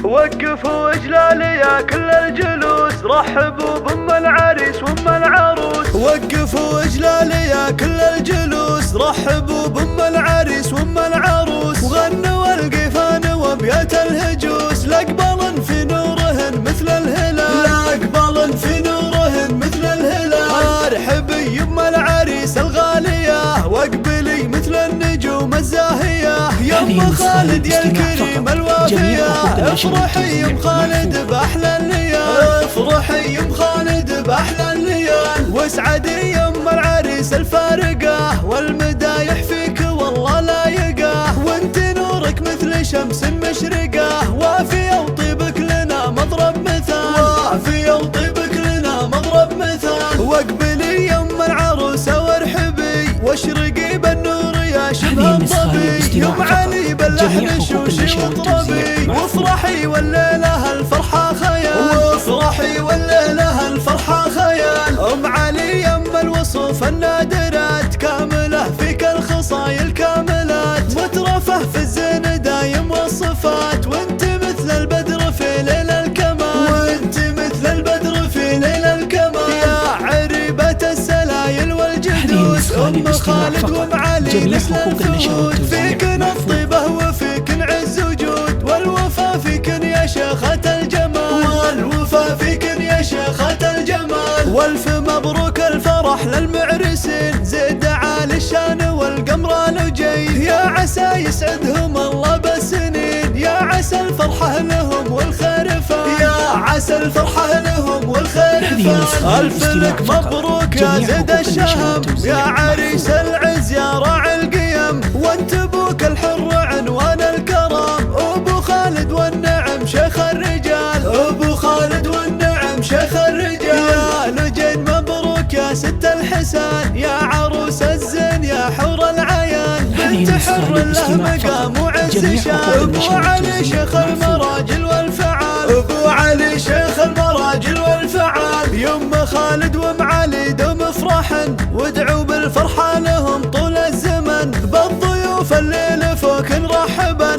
وقفوا اجلال يا كل الجلوس، رحبوا بام العريس وام العروس. وقفوا اجلال يا كل الجلوس، رحبوا بام العريس وام العروس. وغنوا القيفان وابيات الهجوس، لاقبال في نورهن مثل الهلال، لاقبال في نورهن مثل الهلال. ارحبي يم العريس الغالية، واقبلي مثل النجوم الزاهية. يم خالد يا الكريم الوافية، افرحي يم خالد باحلى الليال، افرحي يم خالد باحلى الليال. واسعدي يم العريس الفارقة، والمدايح فيك والله لايقة. وانت نورك مثل شمس مشرقة، وافية وطيبك لنا مضرب مثال، وافية وطيبك لنا مضرب مثال. واقبلي يم العروسة وارحبي، واشرقي بالنور يا شبه الظبي. يم علي باللحن شوشي واطربي، وافرحي والليلة الفرحة خيال، وافرحي والليلة الفرحة خيال. ام علي يم الوصوف النادرات، كاملة فيك الخصايل كاملات. مترفه في الزين دايم والصفات، وانت مثل البدر في ليل الكمال، وانت مثل البدر في ليل الكمال. يا عريبة السلايل والجدود، ام خالد وام علي مثل الفهود. فيكن الطيبة وفيكن عز وجود، والوفا فيكن يا شيخة الجمال، والوفا فيكن يا شيخة الجمال. والف مبروك الفرح للمعرسين، زيد عالي الشان والقمر لجي. يا عسى يسعدهم الله بالسنين، يا عسى الفرحة لهم والخير فان، يا عسى الفرحة لهم والخير فان. الف لك مبروك يا زيد الشهم، يا عريس العز يا راعي القيم. وانت ابوك الحر عنوان الكرم، ابو خالد والنعم شيخ الرجال، ابو خالد والنعم شيخ الرجال. يا لجين مبروك يا ست الحسان، يا عروس الزين يا حور العيان. بنت حر له مقام وعز شان، ابو علي شيخ المراجل والفعال، ابو علي شيخ المراجل والفعال. يم خالد وام علي دوم افرحن، وادعوا بالفرحة لهم طول الزمن. بالضيوف الليل فوق رحبا،